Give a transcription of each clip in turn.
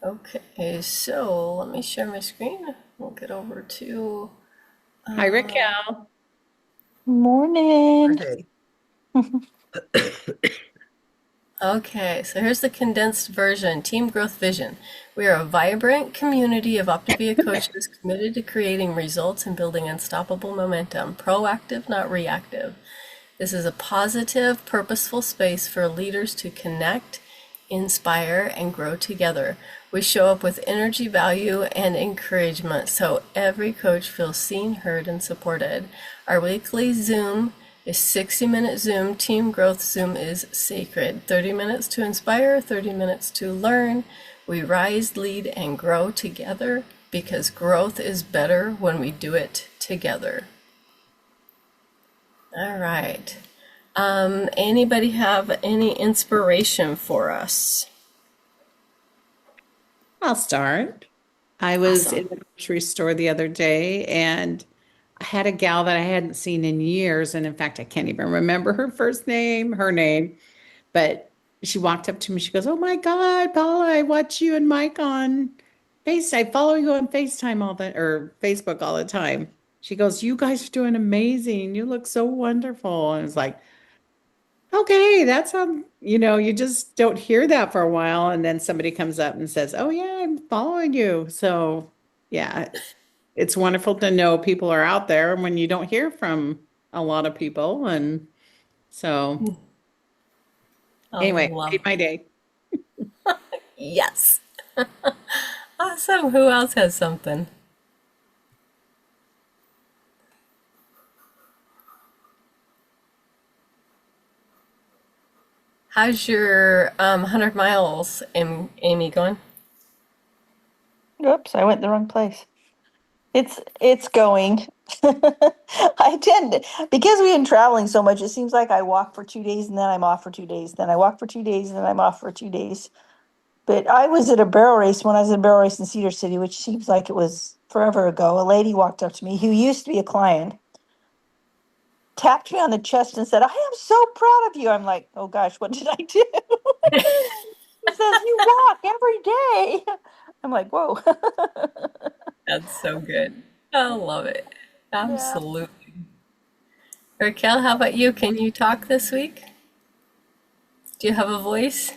Okay, so let me share my screen. We'll get over to. Hi, Uh, Raquel. Morning. Okay. okay, so here's the condensed version Team Growth Vision. We are a vibrant community of Optavia coaches committed to creating results and building unstoppable momentum, proactive, not reactive. This is a positive, purposeful space for leaders to connect, inspire, and grow together. We show up with energy, value, and encouragement so every coach feels seen, heard, and supported. Our weekly Zoom is 60-minute Zoom. Team Growth Zoom is sacred. 30 minutes to inspire, 30 minutes to learn. We rise, lead, and grow together because growth is better when we do it together. All right. Anybody have any inspiration for us? I'll start. I was Awesome. in the grocery store the other day and I had a gal that I hadn't seen in years. And in fact, I can't even remember her first name, her name, but she walked up to me. She goes, "Oh my God, Paula, I watch you and Mike on I follow you on FaceTime or Facebook all the time." She goes, "You guys are doing amazing. You look so wonderful." And I was like, okay, that's you just don't hear that for a while, and then somebody comes up and says, "Oh yeah, I'm following you." So yeah, it's wonderful to know people are out there and when you don't hear from a lot of people. And so I anyway, love made my day. it. Yes. Awesome. Who else has something? How's your 100 miles, Amy, going? Oops, I went the wrong place. It's going. I tend to, because we've been traveling so much, it seems like I walk for 2 days and then I'm off for 2 days. Then I walk for 2 days and then I'm off for 2 days. But I was at a barrel race when I was at a barrel race in Cedar City, which seems like it was forever ago. A lady walked up to me who used to be a client, tapped me on the chest and said, "I am so proud of you." I'm like, oh gosh, what did I do? She says, "You walk every day." I'm like, whoa. That's so good. I love it. Yeah. Absolutely. Raquel, how about you? Can you talk this week? Do you have a voice?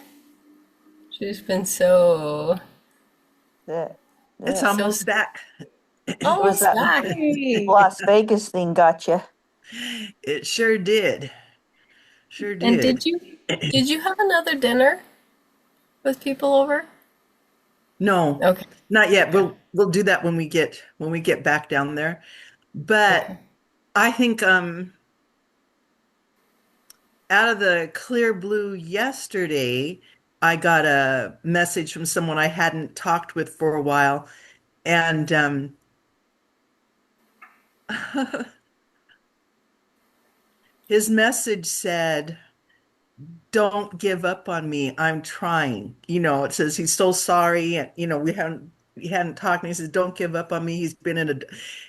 She's been so, The, It's the, so almost back. was almost that back. Hey. Las Vegas thing got you? It sure did. Sure And did. did you have another dinner with people over? No, Okay. not yet. Okay. We'll do that when we get back down there. But Okay. I think out of the clear blue yesterday, I got a message from someone I hadn't talked with for a while, and his message said, "Don't give up on me. I'm trying." It says he's so sorry, and we hadn't talked, and he says, "Don't give up on me." He's been in a,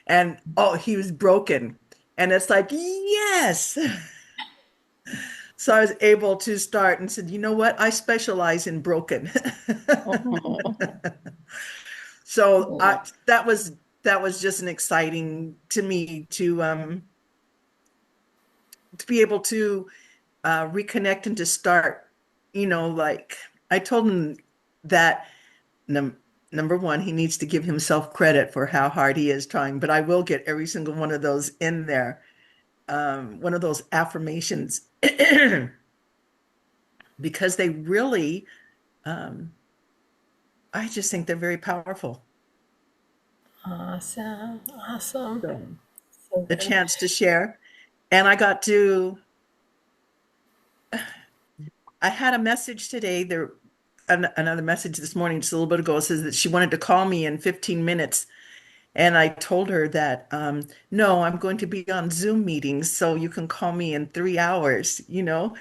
and oh, he was broken, and it's like, yes. So I was able to start and said, "You know what? I specialize in broken." Oh. So Oh, that was just an exciting to me to be able to reconnect and to start, like I told him that num number one, he needs to give himself credit for how hard he is trying, but I will get every single one of those in there. One of those affirmations because they really, um, I just think they're very powerful. awesome. Awesome. So So a good. chance to share. And I had a message today. Another message this morning, just a little bit ago, says that she wanted to call me in 15 minutes. And I told her that, no, I'm going to be on Zoom meetings, so you can call me in 3 hours, you know?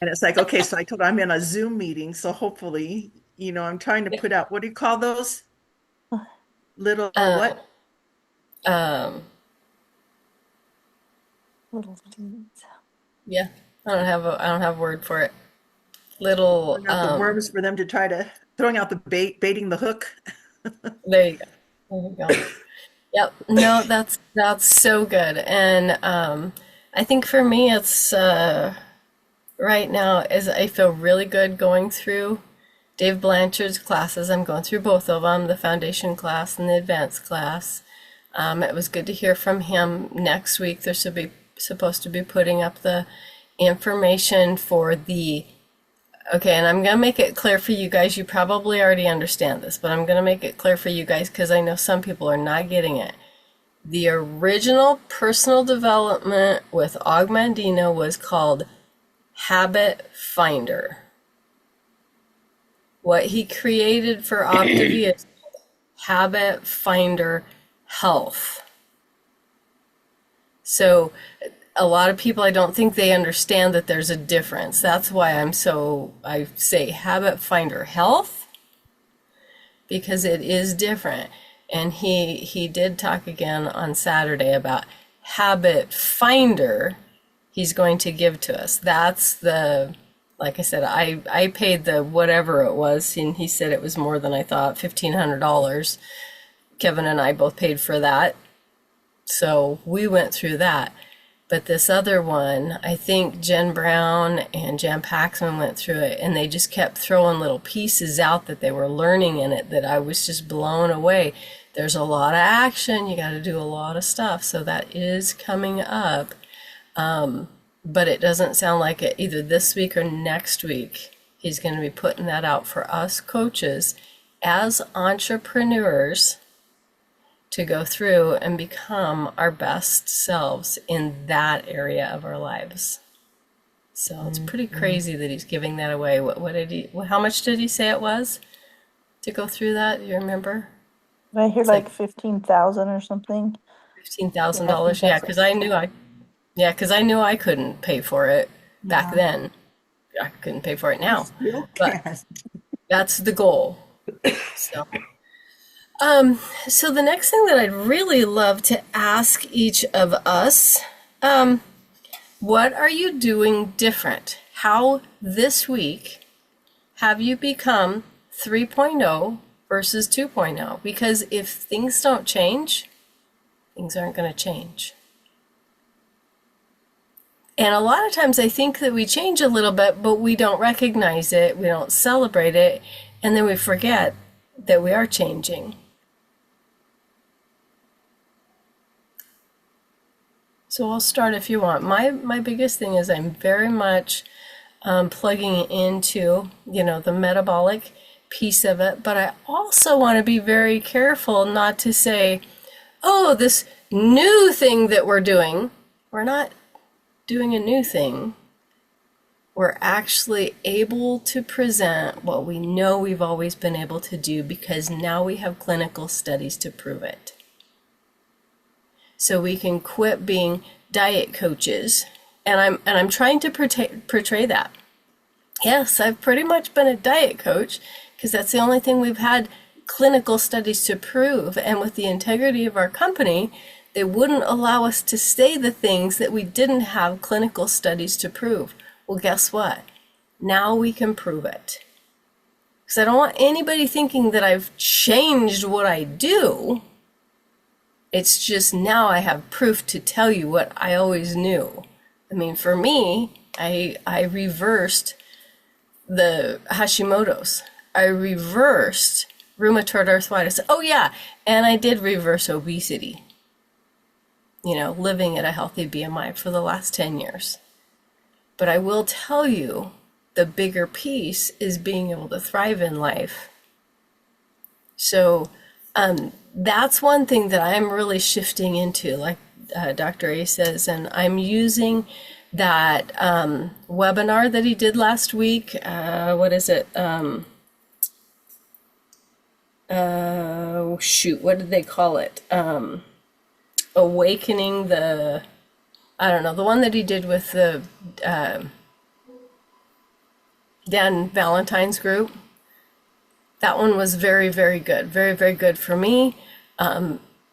And it's like, okay, so I told her I'm in a Zoom meeting, so hopefully, I'm trying to put out, what do you call those? Little Uh, what? um, Little things. yeah, I don't have a word for it. little, Throwing out the worms for them to try to throwing out the baiting the hook. there you go. There you go. Yep. No, that's so good. And I think for me, it's right now is I feel really good going through Dave Blanchard's classes. I'm going through both of them, the foundation class and the advanced class. It was good to hear from him. Next week, they're supposed to be putting up the information for the, okay, and I'm going to make it clear for you guys. You probably already understand this, but I'm going to make it clear for you guys because I know some people are not getting it. The original personal development with Og Mandino was called Habit Finder. What he created for Optavia is Habit Finder Health. So a lot of people, I don't think they understand that there's a difference. That's why I say Habit Finder Health, because it is different. And he did talk again on Saturday about Habit Finder he's going to give to us. That's the, like I said, I paid the whatever it was, and he said it was more than I thought, $1,500. Kevin and I both paid for that. So we went through that. But this other one, I think Jen Brown and Jan Paxman went through it, and they just kept throwing little pieces out that they were learning in it that I was just blown away. There's a lot of action. You got to do a lot of stuff. So that is coming up. But it doesn't sound like it either this week or next week. He's going to be putting that out for us coaches as entrepreneurs to go through and become our best selves in that area of our lives. So it's pretty crazy that he's giving that away. What did he, how much did he say it was to go through that? Do you remember? I hear It's like like 15,000 or something. $15,000. Yeah, because I knew I couldn't pay for it back then. I couldn't pay for it now. Still But can. that's the goal. So, so the next thing that I'd really love to ask each of us, what are you doing different? How this week have you become 3.0 versus 2.0? Because if things don't change, things aren't going to change. And a lot of times I think that we change a little bit, but we don't recognize it, we don't celebrate it, and then we forget that we are changing. So I'll start if you want. My biggest thing is I'm very much plugging into, the metabolic piece of it, but I also want to be very careful not to say, oh, this new thing that we're doing, we're not doing a new thing. We're actually able to present what we know we've always been able to do because now we have clinical studies to prove it. So we can quit being diet coaches, and I'm trying to portray that. Yes, I've pretty much been a diet coach because that's the only thing we've had clinical studies to prove, and with the integrity of our company, they wouldn't allow us to say the things that we didn't have clinical studies to prove. Well, guess what? Now we can prove it. Because I don't want anybody thinking that I've changed what I do. It's just now I have proof to tell you what I always knew. I mean, for me, I reversed the Hashimoto's. I reversed rheumatoid arthritis. Oh yeah, and I did reverse obesity. Living at a healthy BMI for the last 10 years. But I will tell you, the bigger piece is being able to thrive in life. So that's one thing that I'm really shifting into, like Dr. A says, and I'm using that webinar that he did last week. What is it? What did they call it? Awakening the one that he did with the Dan Valentine's group. That one was very, very good. Very, very good for me.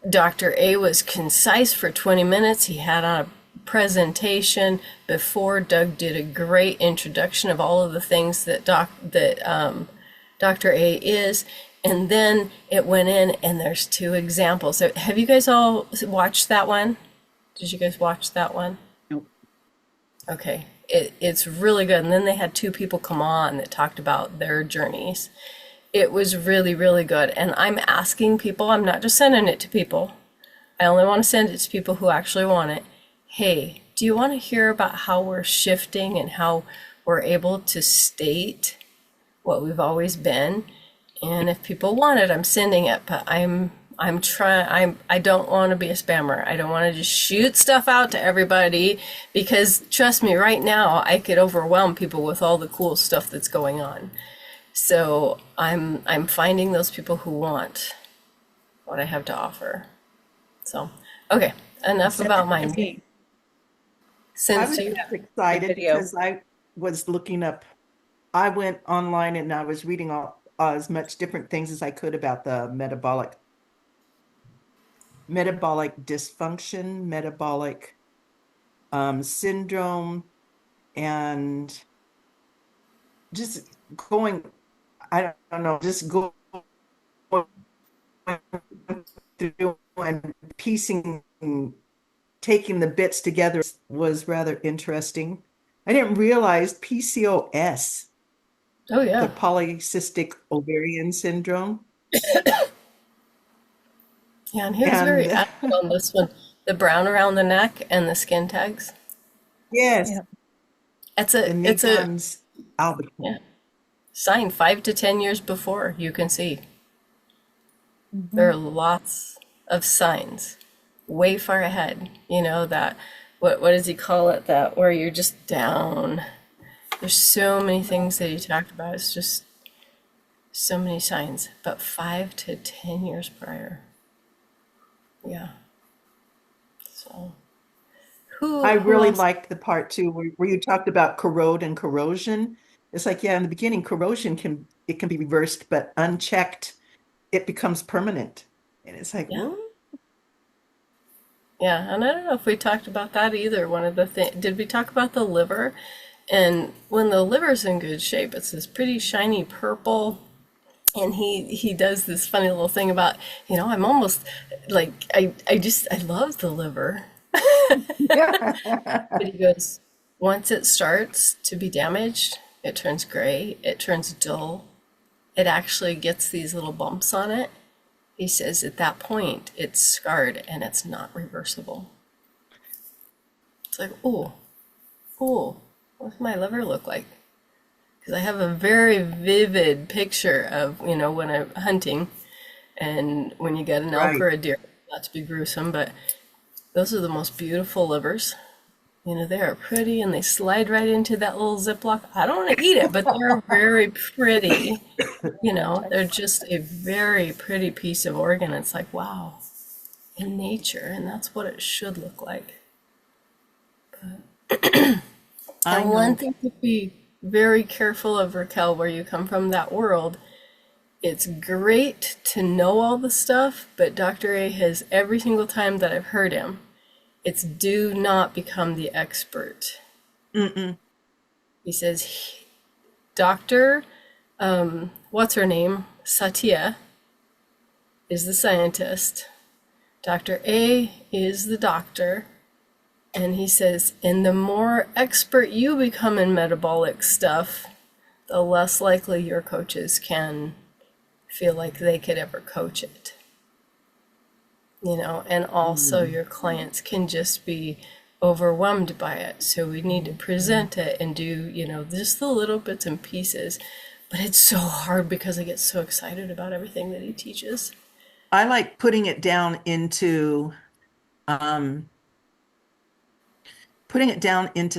Dr. A was concise for 20 minutes. He had on a presentation before. Doug did a great introduction of all of the things that Dr. A is. And then it went in, and there's two examples. So have you guys all watched that one? Did you guys watch that one? Nope. Okay, it's really good. And then they had two people come on that talked about their journeys. It was really, really good. And I'm asking people, I'm not just sending it to people. I only want to send it to people who actually want it. Hey, do you want to hear about how we're shifting and how we're able to state what we've always been? And if people want it, I'm sending it, but I don't want to be a spammer. I don't want to just shoot stuff out to everybody, because trust me, right now I could overwhelm people with all the cool stuff that's going on. So I'm finding those people who want what I have to offer. So, okay, enough about mine. I Since was you, just excited Video. because I was looking up, I went online and I was reading all as much different things as I could about the metabolic dysfunction, metabolic syndrome, and just going, I don't know, just going through and piecing, taking the bits together was rather interesting. I didn't realize PCOS, oh the yeah, polycystic ovarian syndrome. yeah, and he was very And active on this one. The brown around the neck and the skin tags. yes, Yeah. It's the a Nathan's albatross. yeah, sign 5 to 10 years before you can see. There are lots of signs way far ahead. You know that what does he call it? That where you're just down. There's so many things that he talked about. It's just so many signs. But 5 to 10 years prior. Yeah. So I who really else? liked the part too where you talked about corrode and corrosion. It's like, yeah, in the beginning, corrosion can be reversed, but unchecked, it becomes permanent. And it's like, Yeah. what? Yeah, and I don't know if we talked about that either. One of the things, did we talk about the liver? And when the liver's in good shape, it's this pretty shiny purple. And he does this funny little thing about, I'm almost like I love the liver. But he goes, once it starts to be damaged, it turns gray, it turns dull. It actually gets these little bumps on it. He says at that point, it's scarred and it's not reversible. It's like, oh, what's my liver look like? Because I have a very vivid picture of, when I'm hunting and when you get an elk Right. or a deer, not to be gruesome, but those are the most beautiful livers. They are pretty and they slide right into that little Ziploc. I don't want to eat it, but they're very pretty. They're just a very pretty piece of organ. It's like, wow, in nature, and that's what it should look like. I And one know. thing to be very careful of, Raquel, where you come from, that world, it's great to know all the stuff, but Dr. A has, every single time that I've heard him, it's do not become the expert. Mm-mm. He says, Dr. What's her name? Satya is the scientist. Dr. A is the doctor. And he says, and the more expert you become in metabolic stuff, the less likely your coaches can feel like they could ever coach it. And also your clients can just be overwhelmed by it. So we need to present it and do, just the little bits and pieces. But it's so hard because I get so excited about everything that he teaches. I like putting it down into um,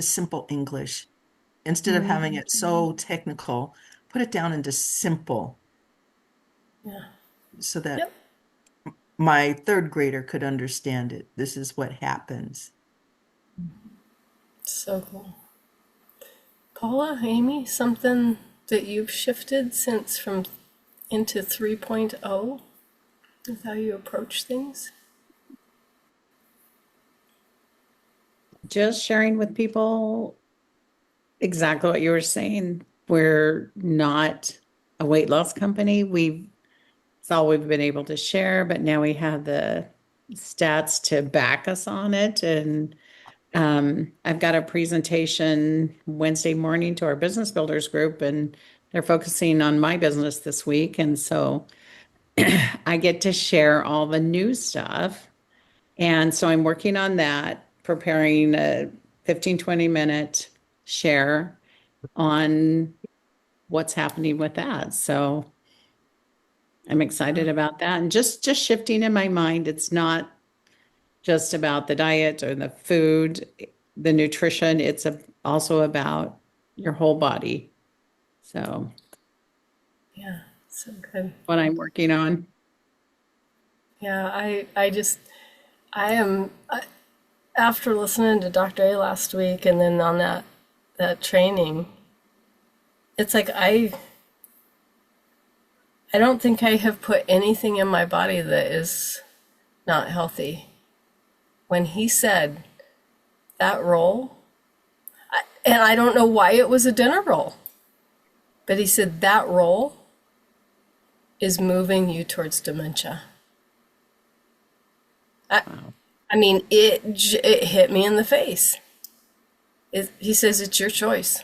simple English instead of having it so technical. Put it down into simple Yeah. so that Yep. my third grader could understand it. This is what happens. So cool. Paula, Amy, something that you've shifted since from into 3.0 with how you approach things? just sharing with people exactly what you were saying. We're not a weight loss company. It's all we've been able to share, but now we have the stats to back us on it. And I've got a presentation Wednesday morning to our business builders group, and they're focusing on my business this week. And so I get to share all the new stuff. And so I'm working on that, preparing a 15, 20-minute share on what's happening with that. So I'm excited about that. And just shifting in my mind, it's not just about the diet or the food, the nutrition. It's also about your whole body. So Yeah, so good. what I'm working on. Yeah, I am, after listening to Dr. A last week and then on that training, it's like I don't think I have put anything in my body that is not healthy. When he said that roll, and I don't know why it was a dinner roll, but he said that roll is moving you towards dementia. I mean, it hit me in the face. He says it's your choice.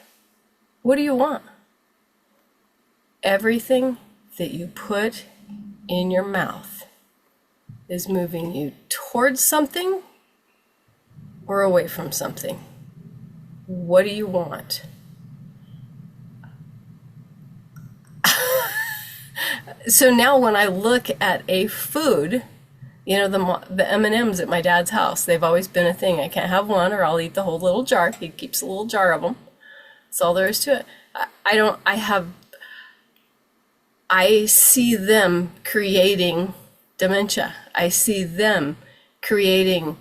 What do you want? Everything that you put in your mouth is moving you towards something or away from something. What do you want? So now when I look at a food, you know, the M&Ms at my dad's house, they've always been a thing. I can't have one or I'll eat the whole little jar. He keeps a little jar of them. That's all there is to it. I see them creating dementia. I see them creating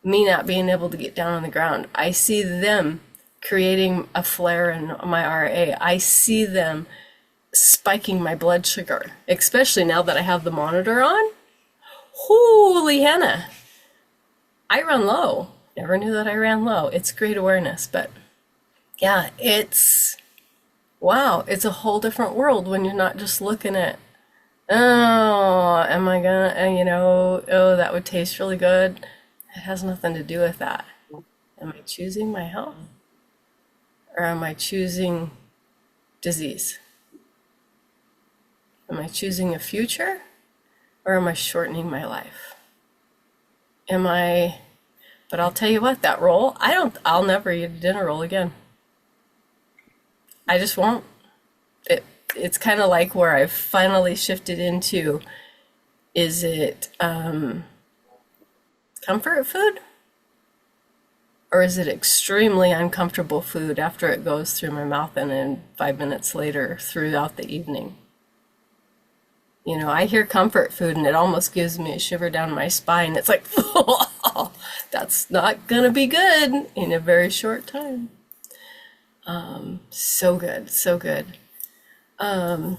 me not being able to get down on the ground. I see them creating a flare in my RA. I see them spiking my blood sugar, especially now that I have the monitor on. Holy Hannah. I run low. Never knew that I ran low. It's great awareness, but yeah, wow, it's a whole different world when you're not just looking at, oh, am I gonna, oh, that would taste really good. It has nothing to do with that. Am I choosing my health? Or am I choosing disease? Am I choosing a future? Or am I shortening my life? But I'll tell you what, that roll, I'll never eat a dinner roll again. I just won't. It's kind of like where I've finally shifted into, is it comfort food? Or is it extremely uncomfortable food after it goes through my mouth and then 5 minutes later throughout the evening? You know, I hear comfort food and it almost gives me a shiver down my spine. It's like, oh, that's not gonna be good in a very short time. So good, so good. Amy,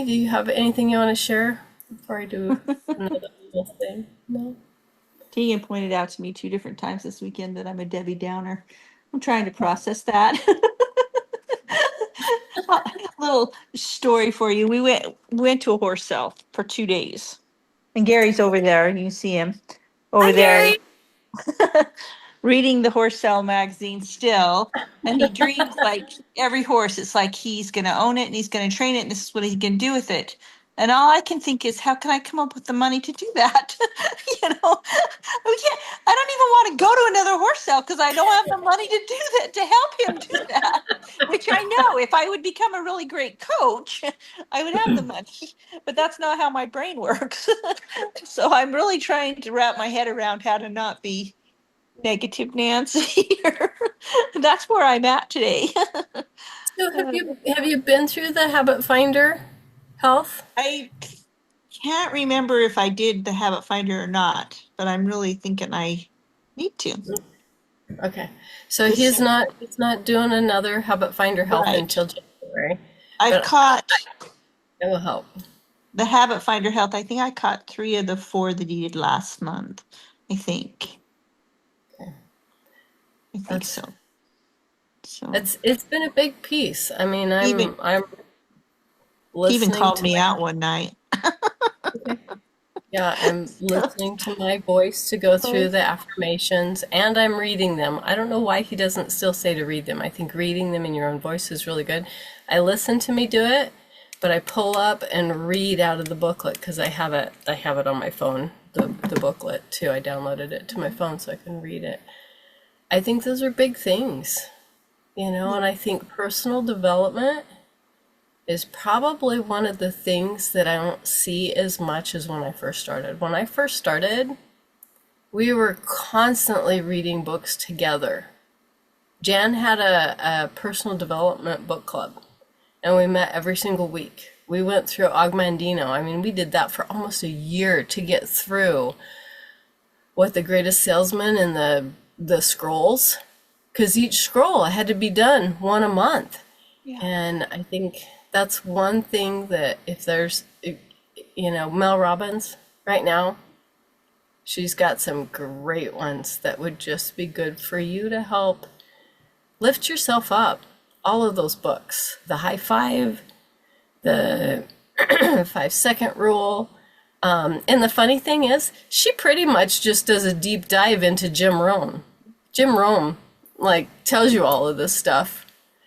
do you have anything you want to share before I do another little thing? No? Tegan pointed out to me 2 different times this weekend that I'm a Debbie Downer. I'm trying to process that. Little story for you. We went to a horse sale for 2 days. And Gary's over there, and you can see him over Hi, there Gary. reading the horse sale magazine still. And he dreams like every horse, it's like he's going to own it and he's going to train it and this is what he can do with it. And all I can think is, how can I come up with the money to do that? I don't even want to go to another horse sale because I don't have the money to do that, to help him do that. Which I know if I would become a really great coach, I would have the money. But that's not how my brain works. So I'm really trying to wrap my head around how to not be negative Nancy here. That's where I'm at today. So have you been through the Habit Finder Health? I can't remember if I did the Habit Finder or not, but I'm really thinking I need to. Okay. So he's not doing another Habit Finder Health Right. until January. I've But caught it will help. the Habit Finder Health. I think I caught 3 of the 4 that he did last month, I think. I think That's so. So it's been a big piece. I mean, even I'm he even listening called to me my out one night. yeah, I'm listening to my voice to go through the affirmations and I'm reading them. I don't know why he doesn't still say to read them. I think reading them in your own voice is really good. I listen to me do it, but I pull up and read out of the booklet because I have it on my phone, the booklet too. I downloaded it to my phone so I can read it. I think those are big things, and I think personal development is probably one of the things that I don't see as much as when I first started. When I first started, we were constantly reading books together. Jan had a personal development book club, and we met every single week. We went through Ogmandino. I mean, we did that for almost a year to get through what the greatest salesman and the scrolls, because each scroll had to be done one a month. Yeah. And I think that's one thing that if there's, Mel Robbins right now, she's got some great ones that would just be good for you to help lift yourself up. All of those books, The High Five, the 5 second rule. And the funny thing is, she pretty much just does a deep dive into Jim Rohn. Jim Rohn, tells you all of this stuff,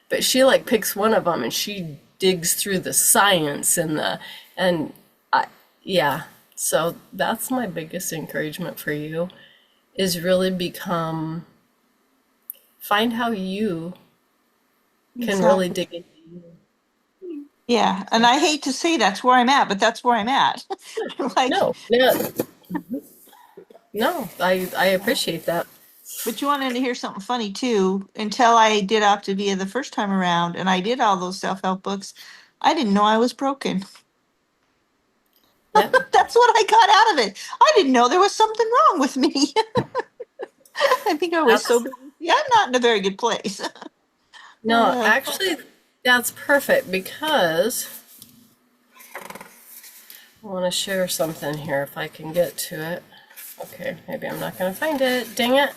but she picks one of them and she digs through the science yeah. So that's my biggest encouragement for you is really find how you can really dig into you. Yeah, and I hate to say that's where I'm at, but that's where I'm at. No, yeah, no, I appreciate that. But you wanted to hear something funny too. Until I did Optavia the first time around, and I did all those self-help books, I didn't know I was broken. Yeah. That's what I got out of it. I didn't know there was something wrong with me. I think I was That's- so. Yeah, I'm not in a very good place. No, actually, that's perfect because I want to share something here if I can get to it. Okay, maybe I'm not going to find it. Dang it.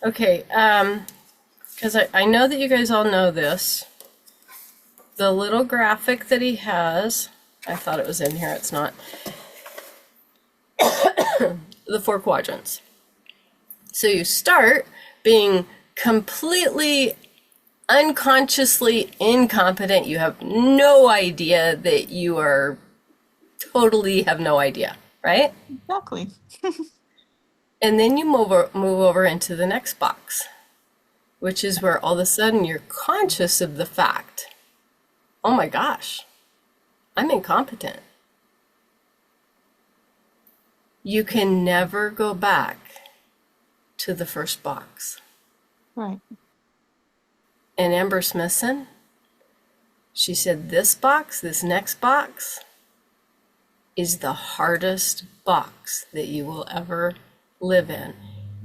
Okay, because I know that you guys all know this. The little graphic that he has, I thought it was in here, it's not. The 4 quadrants. So you start being completely unconsciously incompetent. You have no idea that you are totally have no idea, right? Exactly. And then you move over into the next box, which is where all of a sudden you're conscious of the fact, oh my gosh, I'm incompetent. You can never go back to the first box. Right. And Amber Smithson, she said this next box, is the hardest box that you will ever live in.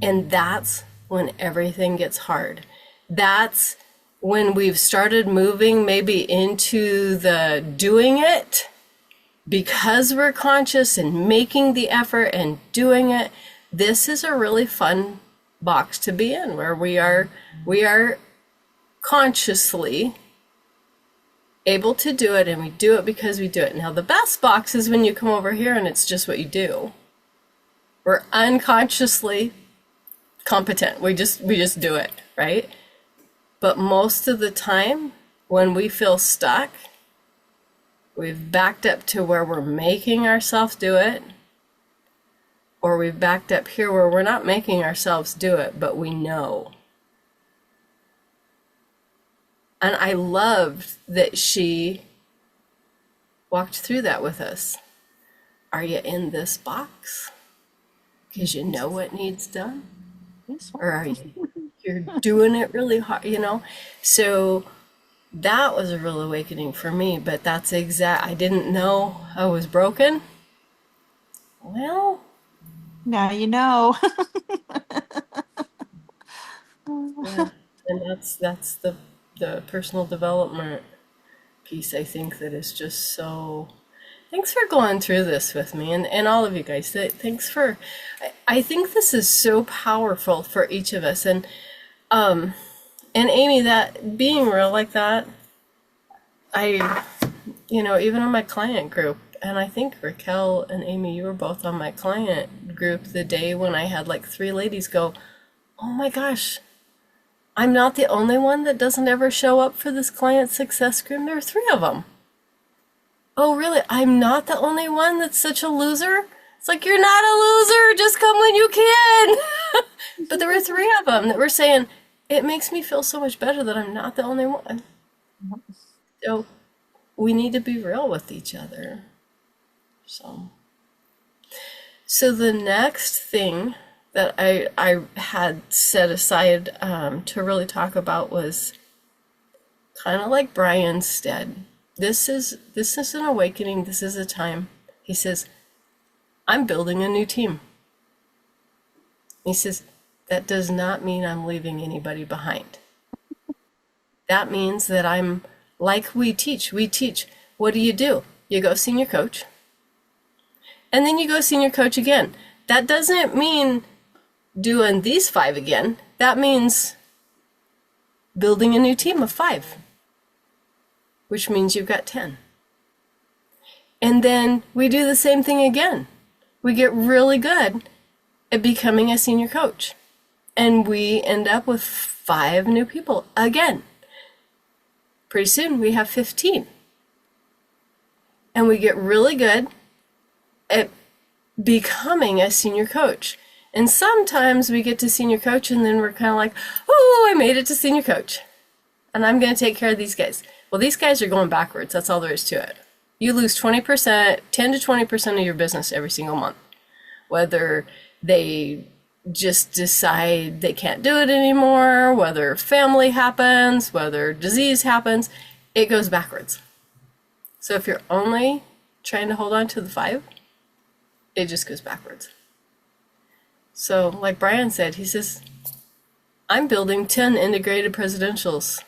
And that's when everything gets hard. That's when we've started moving maybe into the doing it because we're conscious and making the effort and doing it. This is a really fun box to be in where we are consciously able to do it, and we do it because we do it. Now the best box is when you come over here and it's just what you do. We're unconsciously competent. We just do it, right? But most of the time when we feel stuck, we've backed up to where we're making ourselves do it, or we've backed up here where we're not making ourselves do it, but we know. And I loved that she walked through that with us. Are you in this box? Because you know what needs done? Or are you're doing it really hard, So that was a real awakening for me, but I didn't know I was broken. Well, Now you know. yeah. And that's the personal development piece, I think, that is just so. Thanks for going through this with me and all of you guys. Thanks for. I think this is so powerful for each of us, and And Amy, that being real like that, I, even on my client group, and I think Raquel and Amy, you were both on my client group the day when I had like 3 ladies go, oh my gosh, I'm not the only one that doesn't ever show up for this client success group. There are 3 of them. Oh, really? I'm not the only one that's such a loser? It's like, you're not a loser. Just come when you can. But there were 3 of them that were saying, it makes me feel so much better that I'm not the only one. So we need to be real with each other. So the next thing that I had set aside to really talk about was kind of like Brian said. This is an awakening. This is a time. He says, I'm building a new team. He says, that does not mean I'm leaving anybody behind. That means that I'm like we teach. What do? You go senior coach. And then you go senior coach again. That doesn't mean doing these 5 again. That means building a new team of 5, which means you've got 10. And then we do the same thing again. We get really good at becoming a senior coach. And we end up with 5 new people again. Pretty soon we have 15. And we get really good at becoming a senior coach. And sometimes we get to senior coach and then we're kind of like, oh, I made it to senior coach. And I'm going to take care of these guys. Well, these guys are going backwards. That's all there is to it. You lose 20%, 10 to 20% of your business every single month. Whether they just decide they can't do it anymore, whether family happens, whether disease happens, it goes backwards. So if you're only trying to hold on to the 5, it just goes backwards. So like Brian said, he says, I'm building 10 integrated presidentials,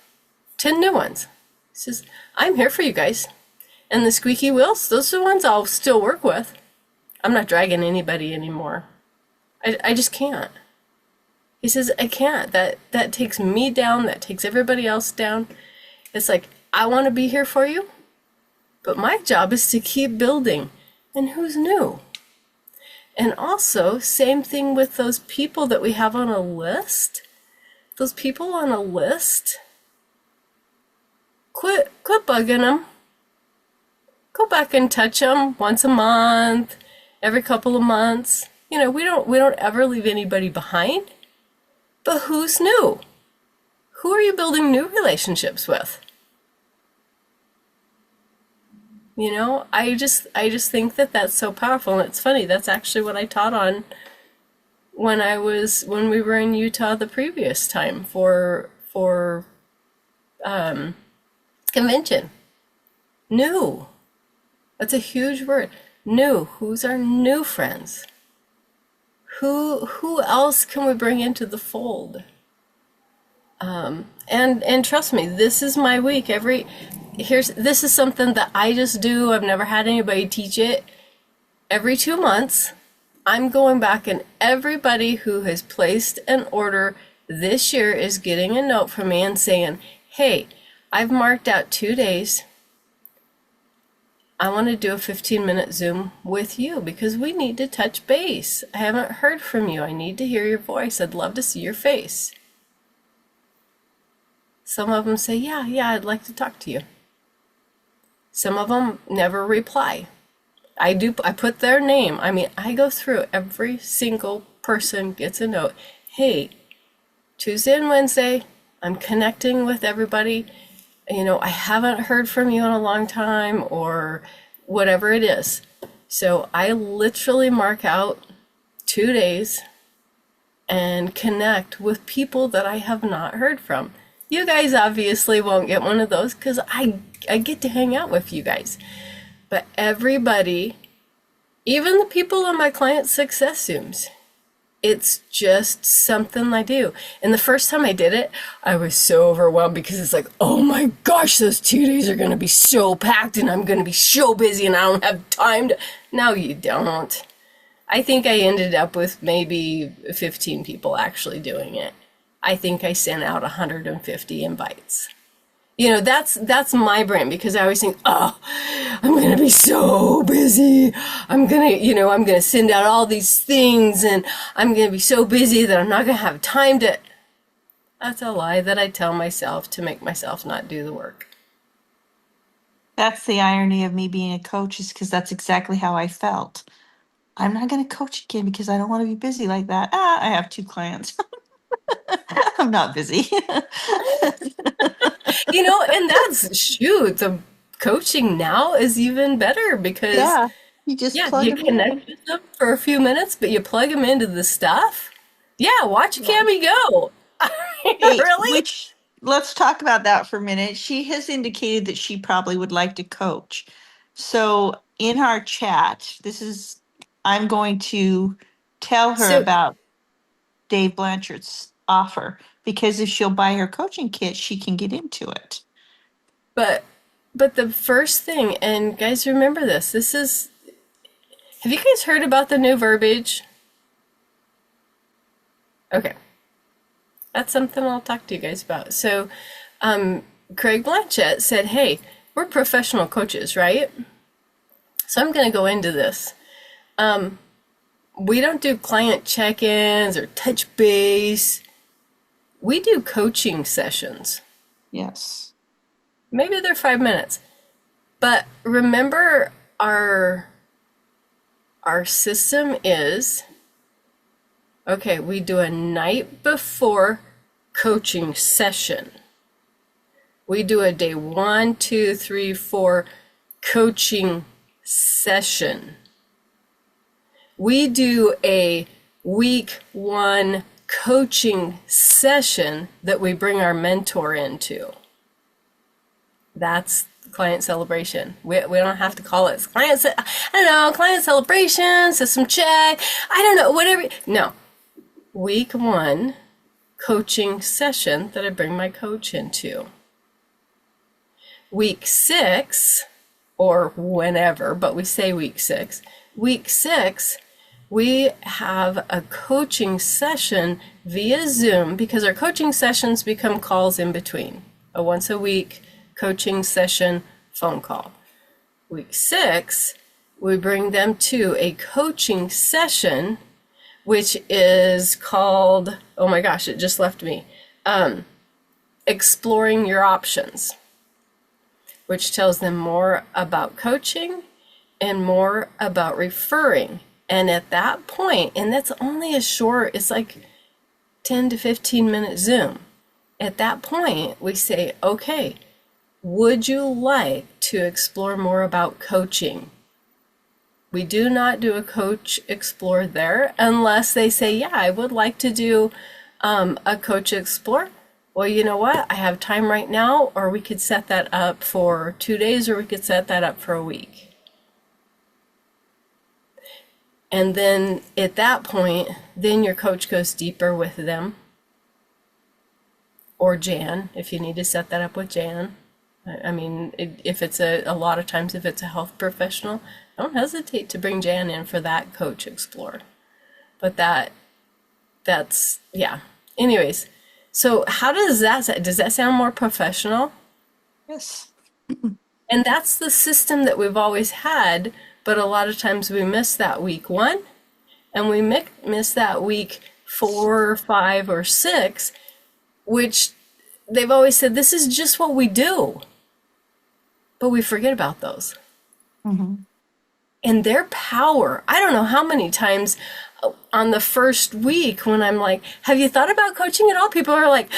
10 new ones. He says, I'm here for you guys. And the squeaky wheels, those are the ones I'll still work with. I'm not dragging anybody anymore. I just can't. He says, I can't. That takes me down. That takes everybody else down. It's like, I want to be here for you, but my job is to keep building. And who's new? And also, same thing with those people that we have on a list. Those people on a list, quit bugging them. Go back and touch them once a month, every couple of months. We don't ever leave anybody behind. But who's new? Who are you building new relationships with? I just think that that's so powerful. And it's funny, that's actually what I taught on when we were in Utah the previous time for convention. New. That's a huge word. New. Who's our new friends? Who else can we bring into the fold? And trust me, this is my week. This is something that I just do. I've never had anybody teach it. Every 2 months, I'm going back, and everybody who has placed an order this year is getting a note from me and saying, hey, I've marked out 2 days. I want to do a 15-minute Zoom with you because we need to touch base. I haven't heard from you. I need to hear your voice. I'd love to see your face. Some of them say, yeah, I'd like to talk to you. Some of them never reply. I put their name. I go through every single person gets a note. Hey, Tuesday and Wednesday, I'm connecting with everybody. I haven't heard from you in a long time or whatever it is. So I literally mark out 2 days and connect with people that I have not heard from. You guys obviously won't get one of those because I get to hang out with you guys. But everybody, even the people on my client success Zooms, it's just something I do. And the first time I did it, I was so overwhelmed because it's like, oh my gosh, those 2 days are going to be so packed and I'm going to be so busy and I don't have time to. No, you don't. I think I ended up with maybe 15 people actually doing it. I think I sent out 150 invites. You know, that's my brain, because I always think, oh, I'm going to be so busy. I'm going to send out all these things, and I'm going to be so busy that I'm not going to have time to. That's a lie that I tell myself to make myself not do the work. That's the irony of me being a coach, is because that's exactly how I felt. I'm not going to coach again because I don't want to be busy like that. I have 2 clients. I'm not busy. You know, and the coaching now is even better because, Yeah, you just yeah, plug you them in. connect with them for a few minutes, but you plug them into the stuff. Yeah, watch Cammy go. Hey, Really? which let's talk about that for a minute. She has indicated that she probably would like to coach. So in our chat, I'm going to tell her So, about Dave Blanchard's offer, because if she'll buy her coaching kit, she can get into it. but the first thing, and guys, remember this. Have you guys heard about the new verbiage? Okay. That's something I'll talk to you guys about. So, Craig Blanchett said, hey, we're professional coaches, right? So I'm going to go into this. We don't do client check-ins or touch base. We do coaching sessions. Yes. Maybe they're 5 minutes. But remember, our system is, okay, we do a night before coaching session. We do a day 1, 2, 3, 4 coaching session. We do a week 1 coaching session that we bring our mentor into. That's client celebration. We don't have to call it client celebration, system check, I don't know, whatever. No. Week 1 coaching session that I bring my coach into. Week 6, or whenever, but we say week 6. Week 6, we have a coaching session via Zoom, because our coaching sessions become calls in between. A once a week coaching session phone call. Week 6, we bring them to a coaching session, which is called, oh my gosh, it just left me, Exploring Your Options, which tells them more about coaching and more about referring. And at that point, and that's only a short, it's like 10 to 15 minute Zoom. At that point, we say, okay, would you like to explore more about coaching? We do not do a coach explore there unless they say, yeah, I would like to do a coach explore. Well, you know what? I have time right now, or we could set that up for 2 days, or we could set that up for a week. And then at that point, then your coach goes deeper with them, or Jan, if you need to set that up with Jan. I mean, if it's a lot of times, if it's a health professional, don't hesitate to bring Jan in for that coach explore. But that's, yeah. Anyways, so how does that sound more professional? Yes. And that's the system that we've always had, but a lot of times we miss that week 1, and we miss that week 4, 5, or 6, which they've always said, this is just what we do. But we forget about those. Mm-hmm. And their power. I don't know how many times on the first week when I'm like, have you thought about coaching at all? People are like,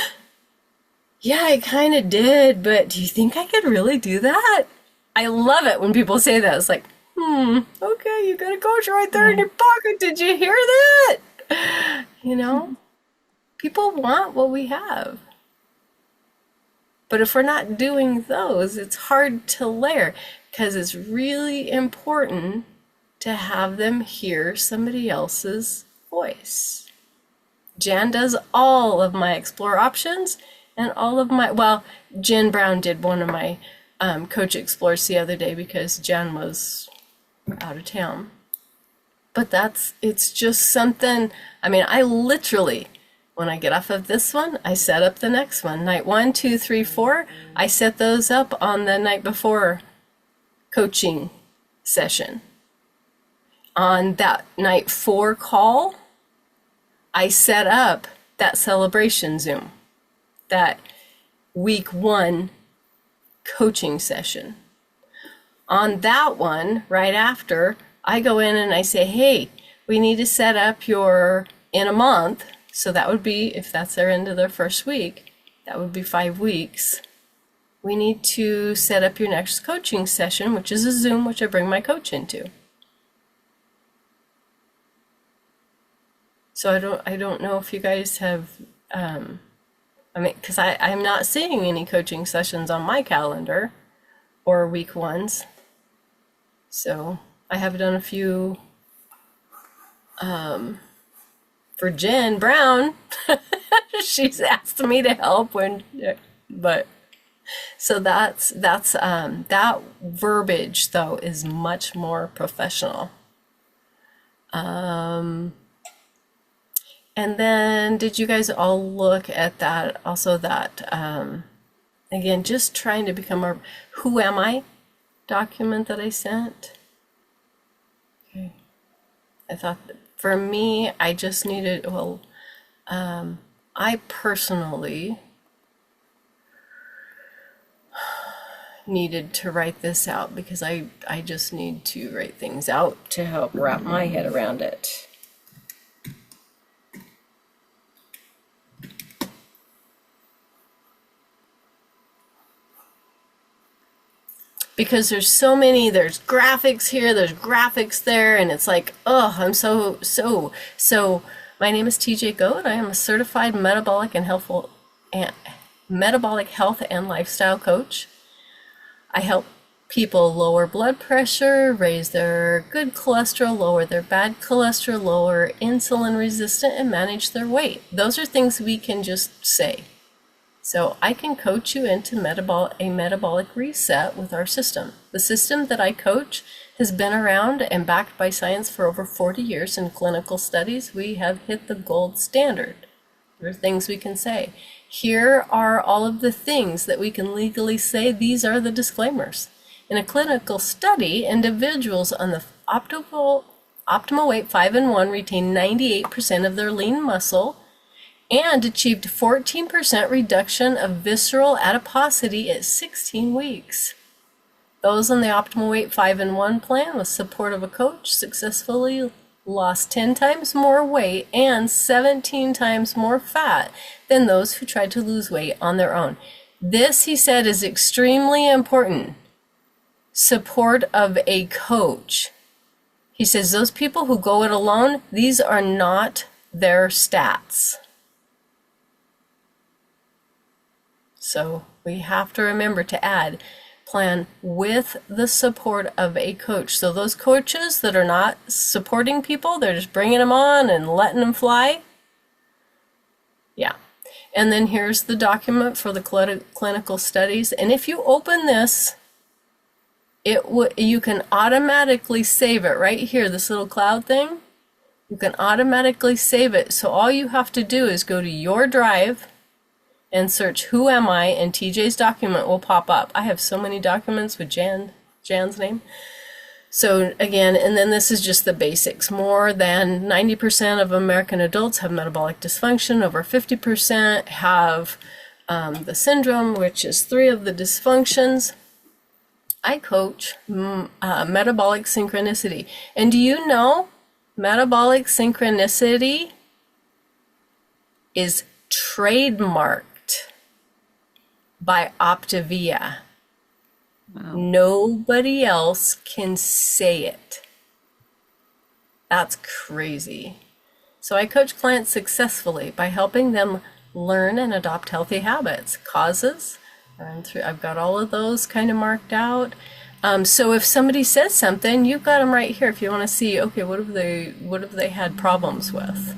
yeah, I kind of did, but do you think I could really do that? I love it when people say that. It's like, okay, you got a coach right there in your pocket. Did you hear that? You know, people want what we have. But if we're not doing those, it's hard to layer, because it's really important to have them hear somebody else's voice. Jan does all of my explore options and all of my, well, Jen Brown did one of my coach explores the other day because Jan was out of town. But it's just something, I mean, I literally, When I get off of this one, I set up the next one. Night 1, 2, 3, 4, I set those up on the night before coaching session. On that night 4 call, I set up that celebration Zoom, that week 1 coaching session. On that one, right after, I go in and I say, hey, we need to set up in a month. So that would be, if that's their end of their first week, that would be 5 weeks. We need to set up your next coaching session, which is a Zoom, which I bring my coach into. So I don't know if you guys have, because I'm not seeing any coaching sessions on my calendar or week 1s. So I have done a few for Jen Brown. She's asked me to help so that verbiage though is much more professional. And then did you guys all look at that also, that again, just trying to become a who am I document that I sent? Okay. I thought that for me, I just needed, I personally needed to write this out because I just need to write things out to help wrap my head around it. Because there's so many, there's graphics here, there's graphics there, and it's like, oh, I'm so. My name is TJ Goat. I am a certified metabolic health and lifestyle coach. I help people lower blood pressure, raise their good cholesterol, lower their bad cholesterol, lower insulin resistant, and manage their weight. Those are things we can just say. So I can coach you into a metabolic reset with our system. The system that I coach has been around and backed by science for over 40 years. In clinical studies, we have hit the gold standard. There are things we can say. Here are all of the things that we can legally say. These are the disclaimers. In a clinical study, individuals on the optimal weight 5 and 1 retain 98% of their lean muscle and achieved 14% reduction of visceral adiposity at 16 weeks. Those on the optimal weight 5 and 1 plan with support of a coach successfully lost 10 times more weight and 17 times more fat than those who tried to lose weight on their own. This, he said, is extremely important. Support of a coach. He says those people who go it alone, these are not their stats. So we have to remember to add plan with the support of a coach. So those coaches that are not supporting people, they're just bringing them on and letting them fly. Yeah. And then here's the document for the clinical studies. And if you open this, you can automatically save it right here, this little cloud thing. You can automatically save it. So all you have to do is go to your drive and search who am I, and TJ's document will pop up. I have so many documents with Jan's name. So again, and then this is just the basics. More than 90% of American adults have metabolic dysfunction. Over 50% have the syndrome, which is 3 of the dysfunctions. I coach metabolic synchronicity. And do you know metabolic synchronicity is trademarked by Optavia. Wow. Nobody else can say it. That's crazy. So I coach clients successfully by helping them learn and adopt healthy habits. Causes, I've got all of those kind of marked out. So if somebody says something, you've got them right here if you want to see, okay, what have they had problems with,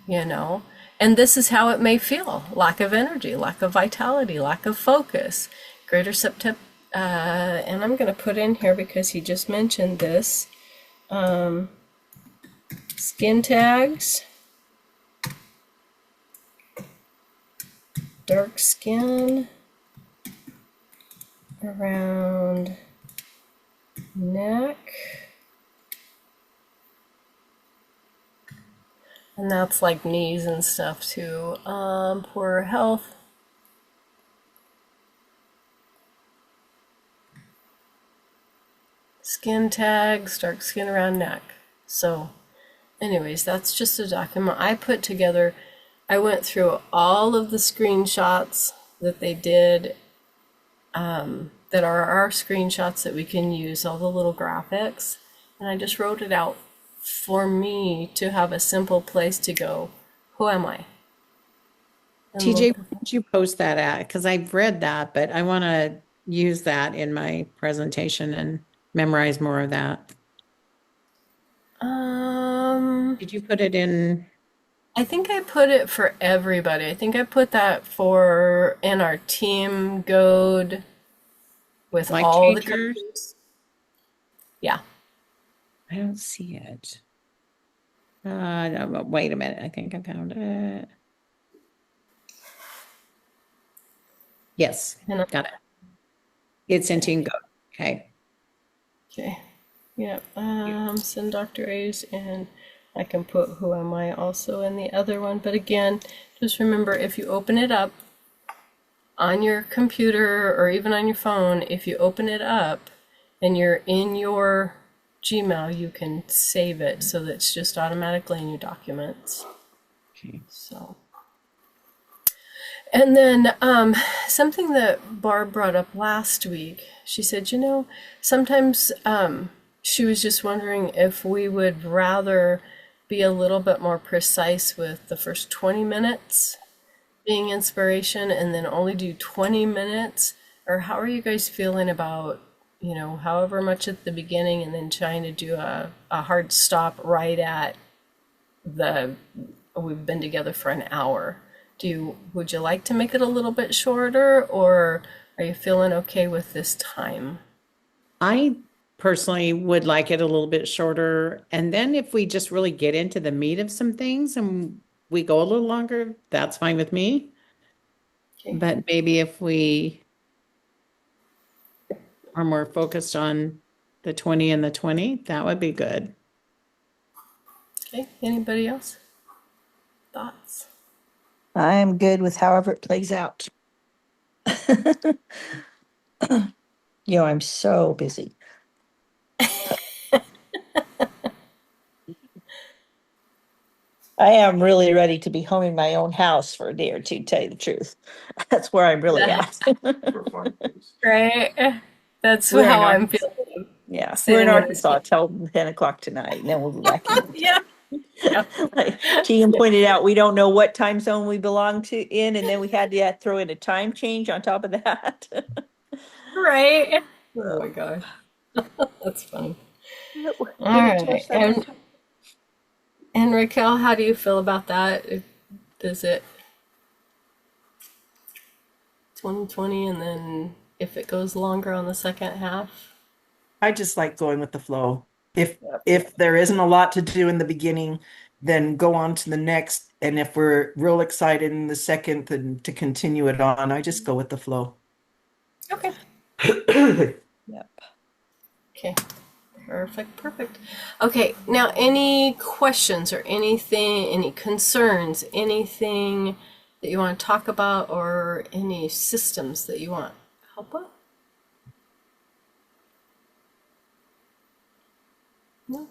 you know? And this is how it may feel: lack of energy, lack of vitality, lack of focus, greater and I'm going to put in here because he just mentioned this, skin tags, dark skin around neck. And that's like knees and stuff too. Poor health. Skin tags, dark skin around neck. So anyways, that's just a document I put together. I went through all of the screenshots that they did, that are our screenshots that we can use, all the little graphics, and I just wrote it out for me to have a simple place to go. Who am I? And TJ, look. where did you post that at? Because I've read that, but I want to use that in my presentation and memorize more of that. Did you put it in? I think I put it for everybody. I think I put that for in our team Goad with Life all the Changers? coaches. Yeah. I don't see it. No, wait a minute. I think I found it. Yes, And got it. It's in Team Go. Okay. okay. Yeah. Send Dr. A's, and I can put who am I also in the other one. But again, just remember, if you open it up on your computer or even on your phone, if you open it up and you're in your Gmail, you can save it so that it's just automatically in your documents. Okay. So, and then something that Barb brought up last week, she said, sometimes she was just wondering if we would rather be a little bit more precise with the first 20 minutes being inspiration and then only do 20 minutes, or how are you guys feeling about, however much at the beginning and then trying to do a hard stop right at we've been together for an hour. Would you like to make it a little bit shorter, or are you feeling okay with this time? I personally would like it a little bit shorter. And then if we just really get into the meat of some things and we go a little longer, that's fine with me. Okay. But maybe if we are more focused on the 20 and the 20, that would be good. Okay, anybody else? Thoughts? I'm good with however it plays out. I'm so busy. I am really ready to be home in my own house for a day or two, to tell you the truth. That's where I'm really at. Right? That's We're in how I'm Arkansas. feeling. Yeah, we're Sitting in in the Arkansas till 10 o'clock tonight, and then we'll be back in. Yeah. Like Tegan pointed out, we don't know what time zone we belong to in, and then we had to throw in a time change on top of that. Right? Oh my gosh. That's funny. Didn't All touch right. that. And Raquel, how do you feel about that? Does it 2020 and then if it goes longer on the second half? I just like going with the flow. If Yep. if there isn't a lot to do in the beginning, then go on to the next. And if we're real excited in the second, then to continue it on. I just go with the flow. Okay. Yep. Okay. Perfect. Okay, now any questions or anything, any concerns, anything that you want to talk about, or any systems that you want help with? No?